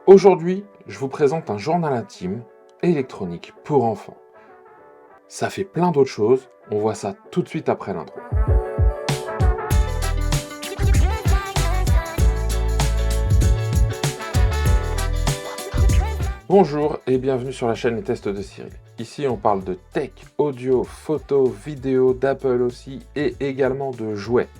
Aujourd'hui, je vous présente un journal intime électronique pour enfants. Ça fait plein d'autres choses, on voit ça tout de suite après l'intro. Bonjour et bienvenue sur la chaîne Les Tests de Cyril. Ici on parle de tech, audio, photo, vidéo, d'Apple aussi et également de jouets.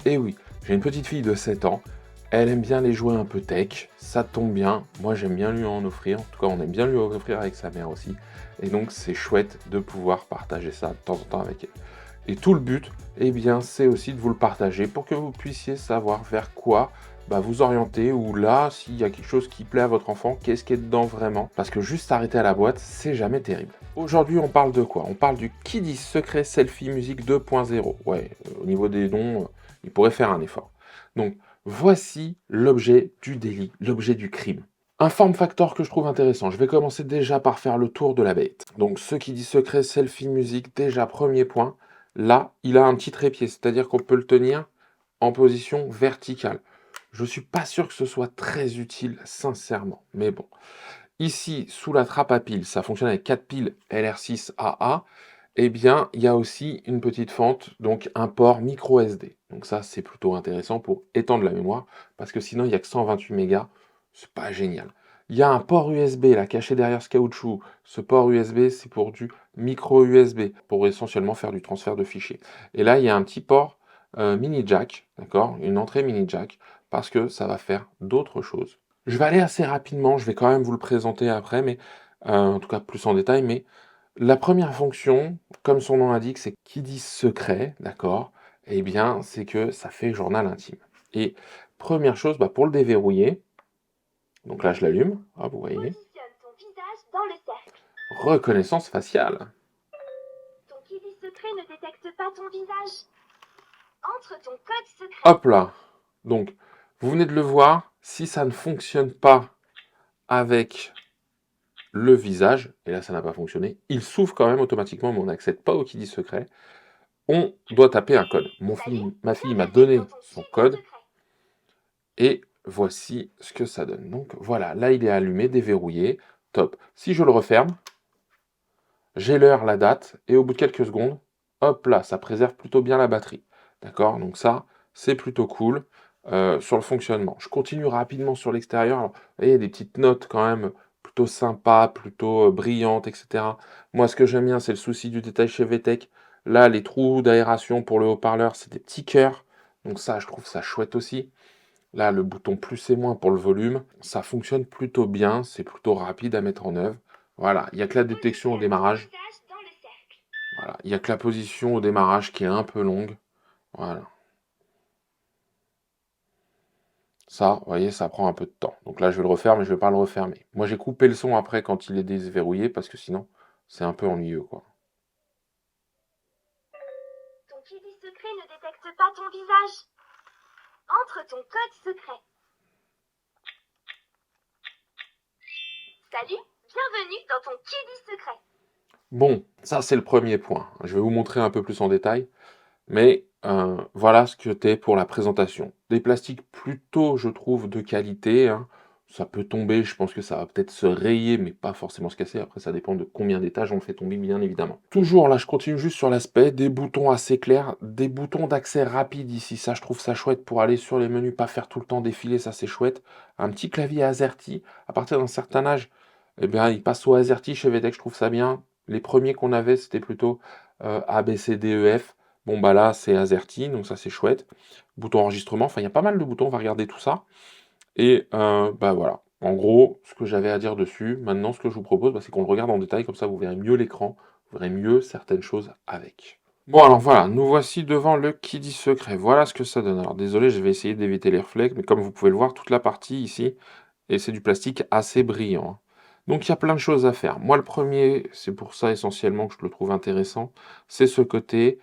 Et oui, j'ai une petite fille de 7 ans, elle aime bien les jouets un peu tech, ça tombe bien, moi j'aime bien lui en offrir, en tout cas on aime bien lui en offrir avec sa mère aussi, et donc c'est chouette de pouvoir partager ça de temps en temps avec elle. Et tout le but, eh bien, c'est aussi de vous le partager pour que vous puissiez savoir vers quoi vous orienter, ou là, s'il y a quelque chose qui plaît à votre enfant, qu'est-ce qui est dedans vraiment, parce que juste s'arrêter à la boîte, c'est jamais terrible. Aujourd'hui, on parle de quoi? On parle du Kiddy Secret Selfie Music 2.0. Ouais, au niveau des noms, il pourrait faire un effort. Donc, voici l'objet du délit, l'objet du crime. Un form factor que je trouve intéressant. Je vais commencer déjà par faire le tour de la bête. Donc, ce Kiddy Secret Selfie Music, déjà, premier point. Là, il a un petit trépied, c'est-à-dire qu'on peut le tenir en position verticale. Je ne suis pas sûr que ce soit très utile, sincèrement, mais bon. Ici, sous la trappe à piles, ça fonctionne avec 4 piles LR6AA, eh bien, il y a aussi une petite fente, donc un port micro SD. Donc ça, c'est plutôt intéressant pour étendre la mémoire, parce que sinon, il n'y a que 128 mégas, c'est pas génial. Il y a un port USB là caché derrière ce caoutchouc. Ce port USB, c'est pour du micro USB, pour essentiellement faire du transfert de fichiers. Et là, il y a un petit port mini jack, d'accord, une entrée mini jack, parce que ça va faire d'autres choses. Je vais aller assez rapidement, je vais quand même vous le présenter après, mais en tout cas plus en détail. Mais la première fonction, comme son nom l'indique, c'est qui dit secret, d'accord? Eh bien, c'est que ça fait journal intime. Et première chose, pour le déverrouiller, donc là je l'allume, vous voyez. Positionne ton visage dans le cercle. Reconnaissance faciale. Ton Kiddy Secret ne détecte pas ton visage. Entre ton code secret. Hop là. Donc, vous venez de le voir, si ça ne fonctionne pas avec le visage, et là ça n'a pas fonctionné, il s'ouvre quand même automatiquement, mais on n'accède pas au Kiddy Secret. On doit taper un code. Ma fille m'a donné son code, et voici ce que ça donne. Donc voilà, là il est allumé, déverrouillé, top. Si je le referme, j'ai l'heure, la date, et au bout de quelques secondes, hop là, ça préserve plutôt bien la batterie. D'accord? Donc ça, c'est plutôt cool sur le fonctionnement. Je continue rapidement sur l'extérieur. Alors, vous voyez, il y a des petites notes quand même plutôt sympas, plutôt brillantes, etc. Moi, ce que j'aime bien, c'est le souci du détail chez VTech. Là, les trous d'aération pour le haut-parleur, c'est des petits cœurs. Donc ça, je trouve ça chouette aussi. Là, le bouton plus et moins pour le volume, ça fonctionne plutôt bien, c'est plutôt rapide à mettre en œuvre. Voilà, il n'y a que la détection au démarrage. Voilà, il n'y a que la position au démarrage qui est un peu longue. Voilà. Ça, vous voyez, ça prend un peu de temps. Donc là, je vais le refaire, mais je ne vais pas le refermer. Moi, j'ai coupé le son après quand il est déverrouillé, parce que sinon, c'est un peu ennuyeux, quoi. Ton Kiddy Secret ne détecte pas ton visage. Entre ton code secret. Salut, bienvenue dans ton Kiddy Secret. Bon, ça, c'est le premier point. Je vais vous montrer un peu plus en détail. Mais voilà ce que t'es pour la présentation. Des plastiques plutôt, je trouve, de qualité, hein. Ça peut tomber, je pense que ça va peut-être se rayer, mais pas forcément se casser. Après, ça dépend de combien d'étages on le fait tomber, bien évidemment. Toujours, là, je continue juste sur l'aspect, des boutons assez clairs, des boutons d'accès rapide ici. Ça, je trouve ça chouette pour aller sur les menus, pas faire tout le temps défiler, ça c'est chouette. Un petit clavier AZERTY. À partir d'un certain âge, eh bien, il passe au AZERTY chez VTech, je trouve ça bien. Les premiers qu'on avait, c'était plutôt A, B, C, D, E, F. Bon, là, c'est AZERTY, donc ça, c'est chouette. Bouton enregistrement, enfin, il y a pas mal de boutons, on va regarder tout ça. Et voilà. En gros, ce que j'avais à dire dessus, maintenant, ce que je vous propose, c'est qu'on le regarde en détail, comme ça, vous verrez mieux l'écran, vous verrez mieux certaines choses avec. Bon, alors voilà, nous voici devant le Kiddy Secret. Voilà ce que ça donne. Alors, désolé, je vais essayer d'éviter les reflets, mais comme vous pouvez le voir, toute la partie ici, et c'est du plastique assez brillant, hein. Donc il y a plein de choses à faire. Moi, le premier, c'est pour ça essentiellement que je le trouve intéressant, c'est ce côté,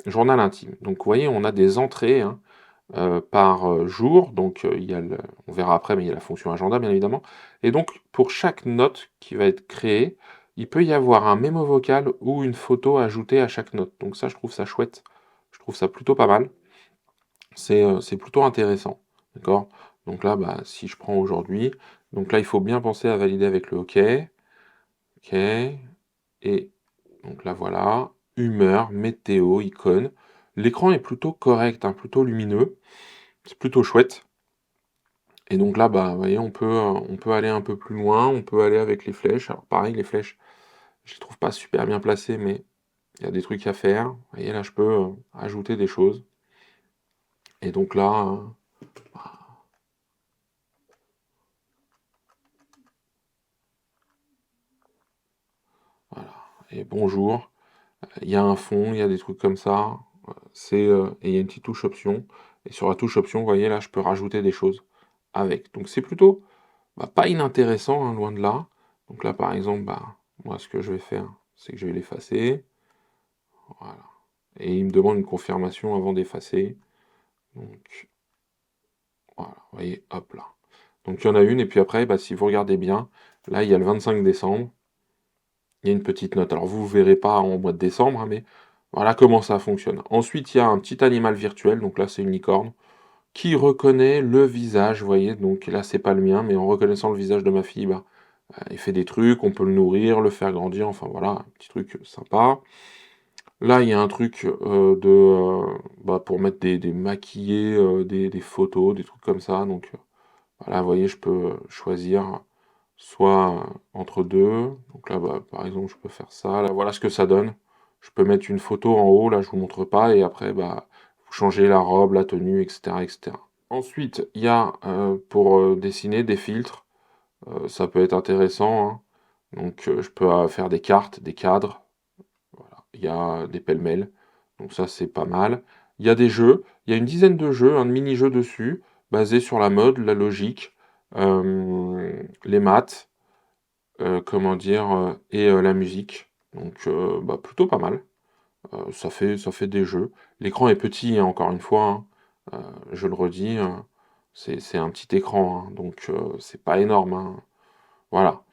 journal intime. Donc vous voyez, on a des entrées, hein, par jour, donc on verra après, mais il y a la fonction agenda, bien évidemment. Et donc, pour chaque note qui va être créée, il peut y avoir un mémo vocal ou une photo ajoutée à chaque note. Donc ça, je trouve ça chouette. Je trouve ça plutôt pas mal. C'est plutôt intéressant. D'accord? Donc là, bah, si je prends aujourd'hui, donc là, il faut bien penser à valider avec le OK. OK. Et donc là, voilà. Humeur, météo, icône. L'écran est plutôt correct, hein, plutôt lumineux. C'est plutôt chouette. Et donc là, bah, vous voyez, on peut aller un peu plus loin. On peut aller avec les flèches. Alors pareil, les flèches, je les trouve pas super bien placées, mais il y a des trucs à faire. Vous voyez, là, je peux ajouter des choses. Et donc là, voilà. Et bonjour. Il y a un fond, il y a des trucs comme ça. Et il y a une petite touche option. Et sur la touche option, vous voyez, là, je peux rajouter des choses avec. Donc c'est plutôt bah, pas inintéressant, hein, loin de là. Donc là, par exemple, bah, moi, ce que je vais faire, c'est que je vais l'effacer. Voilà. Et il me demande une confirmation avant d'effacer. Donc, voilà, vous voyez, hop là. Donc il y en a une, et puis après, bah, si vous regardez bien, là, il y a le 25 décembre. Il y a une petite note. Alors vous ne verrez pas en mois de décembre, hein, mais voilà comment ça fonctionne. Ensuite, il y a un petit animal virtuel, donc là c'est une licorne, qui reconnaît le visage, vous voyez, donc là c'est pas le mien, mais en reconnaissant le visage de ma fille, bah, il fait des trucs, on peut le nourrir, le faire grandir, enfin voilà, un petit truc sympa. Là, il y a un truc bah, pour mettre des maquillés, des photos, des trucs comme ça, donc voilà, vous voyez, je peux choisir soit entre deux. Donc là, bah, par exemple, je peux faire ça. Là, voilà ce que ça donne. Je peux mettre une photo en haut, là, je vous montre pas, et après, bah, vous changez la robe, la tenue, etc., etc. Ensuite, il y a pour dessiner des filtres. Ça peut être intéressant, hein. Donc, je peux faire des cartes, des cadres. Voilà. Il y a des pêle-mêle. Donc ça, c'est pas mal. Il y a des jeux. Il y a une dizaine de jeux, un mini-jeu dessus, basé sur la mode, la logique, les maths, comment dire, et la musique. Donc, bah, plutôt pas mal. Ça fait des jeux. L'écran est petit, hein, encore une fois, hein. Je le redis, c'est un petit écran, hein, donc c'est pas énorme, hein. Voilà.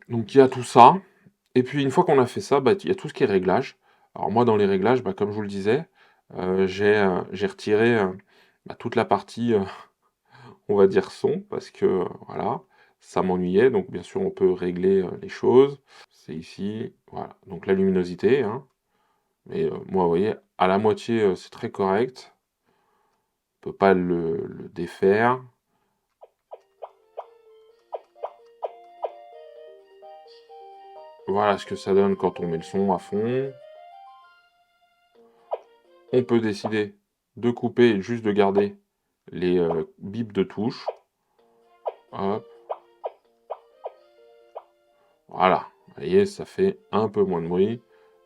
Donc il y a tout ça. Et puis une fois qu'on a fait ça, bah, il y a tout ce qui est réglage. Alors moi, dans les réglages, bah, comme je vous le disais, j'ai retiré bah, toute la partie on va dire son, parce que voilà, ça m'ennuyait. Donc bien sûr, on peut régler les choses. C'est ici, voilà. Donc la luminosité, hein. Mais moi, vous voyez, à la moitié, c'est très correct. On peut pas le défaire. Voilà ce que ça donne quand on met le son à fond. On peut décider de couper et juste de garder les bips de touche. Hop. Voilà, vous voyez, ça fait un peu moins de bruit,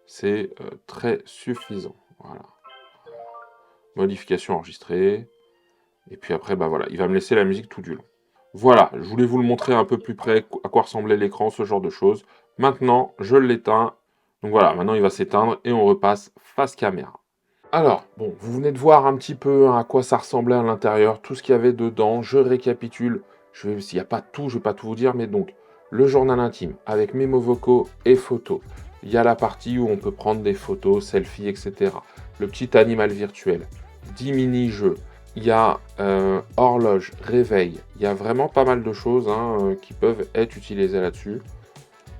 c'est très suffisant. Voilà. Modification enregistrée, et puis après, bah voilà, il va me laisser la musique tout du long. Voilà, je voulais vous le montrer un peu plus près, à quoi ressemblait l'écran, ce genre de choses. Maintenant, je l'éteins. Donc voilà, maintenant il va s'éteindre et on repasse face caméra. Alors, bon, vous venez de voir un petit peu hein, à quoi ça ressemblait à l'intérieur, tout ce qu'il y avait dedans. Je récapitule. S'il n'y a pas tout, je ne vais pas tout vous dire, mais donc, le journal intime avec mémos vocaux et photos. Il y a la partie où on peut prendre des photos, selfies, etc. Le petit animal virtuel. 10 mini-jeux. Il y a horloge, réveil. Il y a vraiment pas mal de choses hein, qui peuvent être utilisées là-dessus.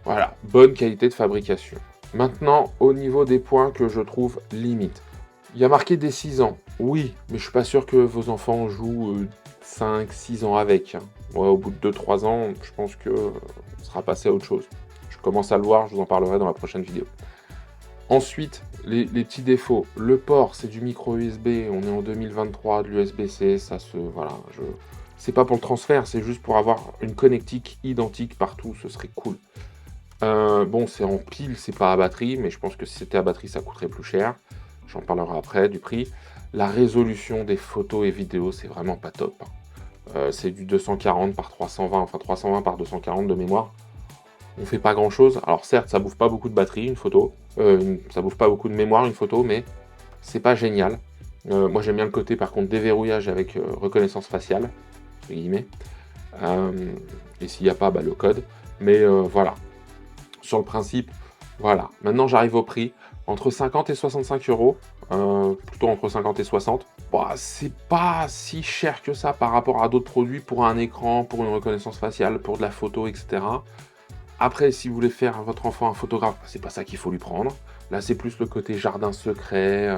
Voilà, bonne qualité de fabrication. Maintenant, au niveau des points que je trouve limite. Il y a marqué des 6 ans. Oui, mais je suis pas sûr que vos enfants jouent 5, 6 ans avec, hein. Ouais, au bout de 2-3 ans, je pense que on sera passé à autre chose. Je commence à le voir, je vous en parlerai dans la prochaine vidéo. Ensuite, les petits défauts. Le port, c'est du micro USB. On est en 2023, de l'USB-C. Ça se. Voilà. C'est pas pour le transfert, c'est juste pour avoir une connectique identique partout. Ce serait cool. Bon, c'est en pile, c'est pas à batterie, mais je pense que si c'était à batterie, ça coûterait plus cher. J'en parlerai après du prix. La résolution des photos et vidéos, c'est vraiment pas top, hein. C'est du 240 par 320, enfin 320 par 240 de mémoire. On fait pas grand chose. Alors certes, ça bouffe pas beaucoup de batterie, une photo. Ça bouffe pas beaucoup de mémoire, une photo, mais c'est pas génial. Moi j'aime bien le côté par contre déverrouillage avec reconnaissance faciale, entre guillemets. Et s'il n'y a pas, bah, le code. Mais voilà. Sur le principe, voilà. Maintenant j'arrive au prix. Entre 50 et 65 euros. plutôt entre 50 et 60. Bah, c'est pas si cher que ça par rapport à d'autres produits pour un écran, pour une reconnaissance faciale, pour de la photo, etc. Après, si vous voulez faire à votre enfant un photographe, c'est pas ça qu'il faut lui prendre. Là, c'est plus le côté jardin secret,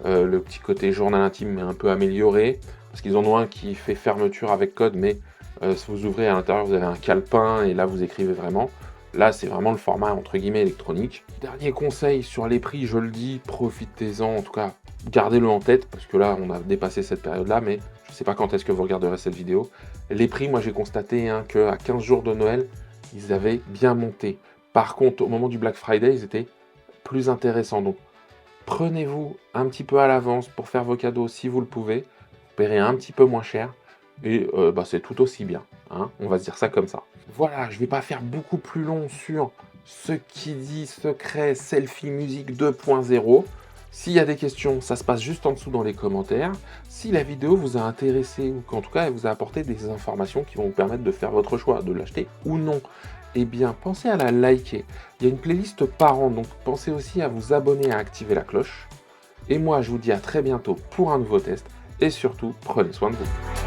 le petit côté journal intime, mais un peu amélioré. Parce qu'ils en ont un qui fait fermeture avec code, mais si vous ouvrez à l'intérieur, vous avez un calepin, et là, vous écrivez vraiment. Là, c'est vraiment le format, entre guillemets, électronique. Dernier conseil sur les prix, je le dis, profitez-en, en tout cas, gardez-le en tête, parce que là, on a dépassé cette période-là, mais je ne sais pas quand est-ce que vous regarderez cette vidéo. Les prix, moi, j'ai constaté qu'à 15 jours de Noël, ils avaient bien monté. Par contre, au moment du Black Friday, ils étaient plus intéressants. Donc, prenez-vous un petit peu à l'avance pour faire vos cadeaux si vous le pouvez. Vous paierez un petit peu moins cher. Et c'est tout aussi bien. Hein, on va se dire ça comme ça. Voilà, je ne vais pas faire beaucoup plus long sur ce qui dit secret selfie musique 2.0. S'il y a des questions, ça se passe juste en dessous dans les commentaires. Si la vidéo vous a intéressé ou qu'en tout cas elle vous a apporté des informations qui vont vous permettre de faire votre choix, de l'acheter ou non, eh bien pensez à la liker. Il y a une playlist parents, donc pensez aussi à vous abonner et à activer la cloche. Et moi je vous dis à très bientôt pour un nouveau test et surtout prenez soin de vous.